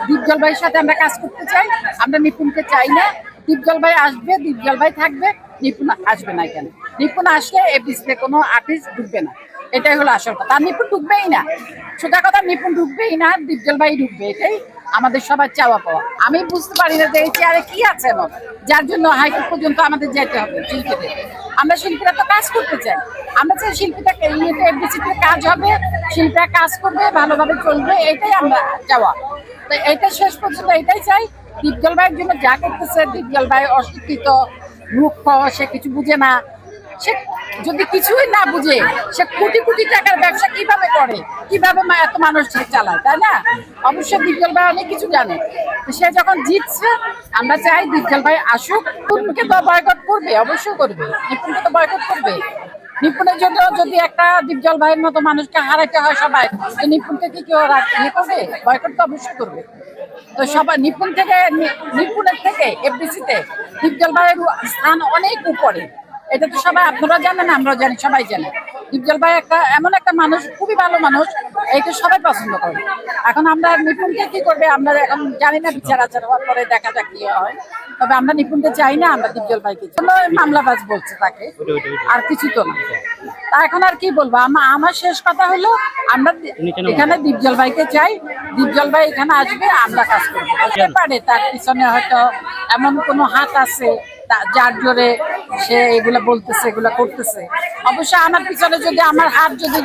দীপজল ভাইয়ের সাথে আমরা কাজ করতে চাই, আমরা নিপুণকে চাই না। দীপজল ভাই আসবে, দীপজল ভাই থাকবে, নিপুণ আসবে না। এখানে নিপুণ আসলে এফডিসিতে কোনো আর্টিস্ট ঢুকবে না, এটাই হলো আসল কথা। আর নিপুণ ঢুকবেই না, সোজা কথা, নিপুণ ঢুকবেই না, দীপজল ভাই ঢুকবে, এটাই আমাদের সবার চাওয়া পাওয়া। আমি বুঝতে পারি না যে এই চেয়ারে কি আছে এমন যার জন্য হাইকোর্ট পর্যন্ত আমাদের যেতে হবে শিল্পীদের। আমরা শিল্পীরা তো কাজ করতে চাই, আমরা চাই শিল্পীটা এফডিসিতে কাজ হবে, শিল্পীরা কাজ করবে, ভালোভাবে চলবে, এটাই আমরা চাওয়া। তো এইটা শেষ পর্যন্ত এটাই চাই। দীপজল ভাইয়ের জন্য যা করতেছে, দীপজল ভাই অশিক্ষিত, মূর্খ, সে কিছু বুঝে না। সে যদি কিছুই না বুঝে, সে কোটি কোটি টাকার ব্যবসা কিভাবে করে, কিভাবে এত মানুষ চালায়, তাই না? অবশ্যই দীপজল ভাই অনেক কিছু জানে। সে যখন জিতছে, আমরা চাই দীপজল ভাই আসুক। নিপুণকে তো বয়কট করবে, অবশ্যই করবে, নিপুণকে তো বয়কট করবে। নিপুণের জন্য যদি একটা দীপজল ভাইয়ের মতো মানুষকে হারাইতে হয় সবাই, তো নিপুণকে কি কেউ ইয়ে করবে? বয়কট তো অবশ্যই করবে। তো সবাই নিপুণের থেকে এফডিসিতে দীপজল ভাইয়ের স্থান অনেক উপরে। এটা তো সবাই, আপনারা জানেন, আমরাও জানি, সবাই জানে। দীপজল ভাই এমন একটা মানুষ, খুবই ভালো মানুষ, এইটা সবাই পছন্দ করে। এখন আমরা নিপুণকে কি করবে আমরা এখন জানি না, বিচার আচার হওয়ার পরে দেখা যাক কি হয়। তবে আমরা নিপুণকে চাই না, আমরা দীপজল ভাইকে মামলাবাজ বলছে তাকে, আর কিছু তো না। তা এখন আর কি বলবো, আমার শেষ কথা হলো, আমরা এখানে দীপজল ভাইকে চাই। দীপজল ভাই এখানে আসবে, আমরা কাজ করবো। হতে পারে তার পিছনে হয়তো এমন কোনো হাত আছে যার জোরে সে এগুলা বলতেছে, এগুলা করতেছে। অবশ্য আমার পিছনে যদি আমার হাত, যদি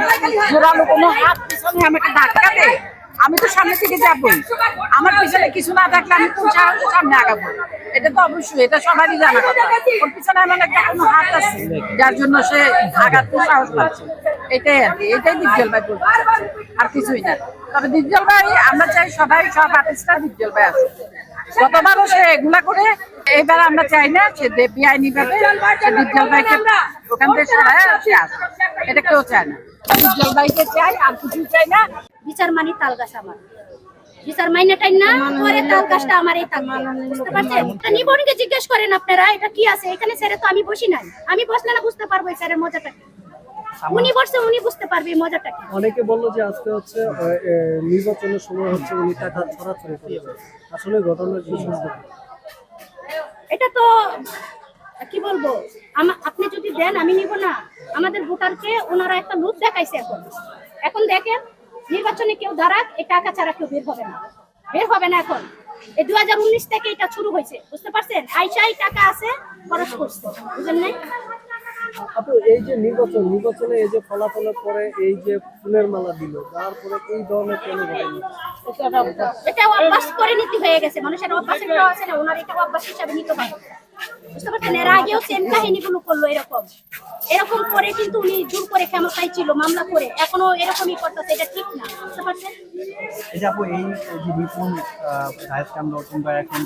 জোরালো কোনো হাত পিছনে আমাকে ধাক্কা দেয়, আমি তো সামনে থেকে যাবই। আমার পিছনে কিছু না থাকলে আমি কোন সাহসে সামনে আগাবো? এটা তো অবশ্যই, এটা সবারই জানা কথা। ওর পিছনে এমন একটা কোনো হাত আছে যার জন্য সে আঘাতে সাহস পাচ্ছে। এটাই আর কি, এটাই দীপজল ভাই বলতে চাচ্ছে, আর কিছুই না। তবে দীপজল ভাই, আমরা চাই সবাই, সব আর্টিস্টরা দীপজল ভাই আসে। গতবারও সে এগুলা করে, এইবার আমরা চাই না সে বেআইনি ভাবে সে দীপজল ভাইকে ওখান থেকে সরায় সে আসে। এটা কেউ চায় না, দীপজল ভাইকে চাই, আর কিছু চাই না। বিচার মানি তাল গাছ আমার, বিচার মাইনাটাই না পরে তাল গাছটা আমারই থাকবে, বুঝতে পারছেন? নিবনকে জিজ্ঞেস করেন আপনারা, এটা কি আছে এখানে? স্যারে তো আমি বসি নাই, আমি বসলে না বুঝতে পারবো এই স্যারের মজাটা কি। উনি বসছে, উনি বুঝতে পারবে মজাটা কি। অনেকে বললো যে আজকে হচ্ছে নির্বাচনের সময় হচ্ছে উনি টাকা ছড়াছড়ি করেছে, আসলে ঘটনার কি সত্য? এটা তো কি বলবো, আপনি যদি দেন আমি নিব না। আমাদের ভোটারকে ওনারা একটা লুপ দেখাইছে। এখন দেখেন, নির্বাচনে কেউ দাঁড়াক, এই টাকা ছাড়া কেউ বের হবে না, বের হবে না। এখন এই 2019 থেকে এটা শুরু হয়েছে, বুঝতে পারছেন? আইসাই টাকা আছে, খরচ করছে, বুঝলেন নাই? আপু, এই যে নির্বাচনে এই যে ফলাফলের পরে এই যে ফুলের মালা দিল, তারপরে এই ধরনের কেন ঘটেনি? এটা অভ্যাস করে নীতি হয়ে গেছে, মানুষের অভ্যাস একটা আছে না, ওনার এটা অভ্যাস হিসাবে নিতে পারে, বুঝতে পারছেন? এর আগেও সেম কাহিনীগুলো করলো, এরকম করে কিন্তু উনি জোর করে ক্ষমতায় ছিল, মামলা করে, এখনো এরকমই করতেছে। এটা ঠিক না, বুঝতে পারছেন? এই যে আপু, এই যে নিপুণ সাহেব কামরা কিংবা এখন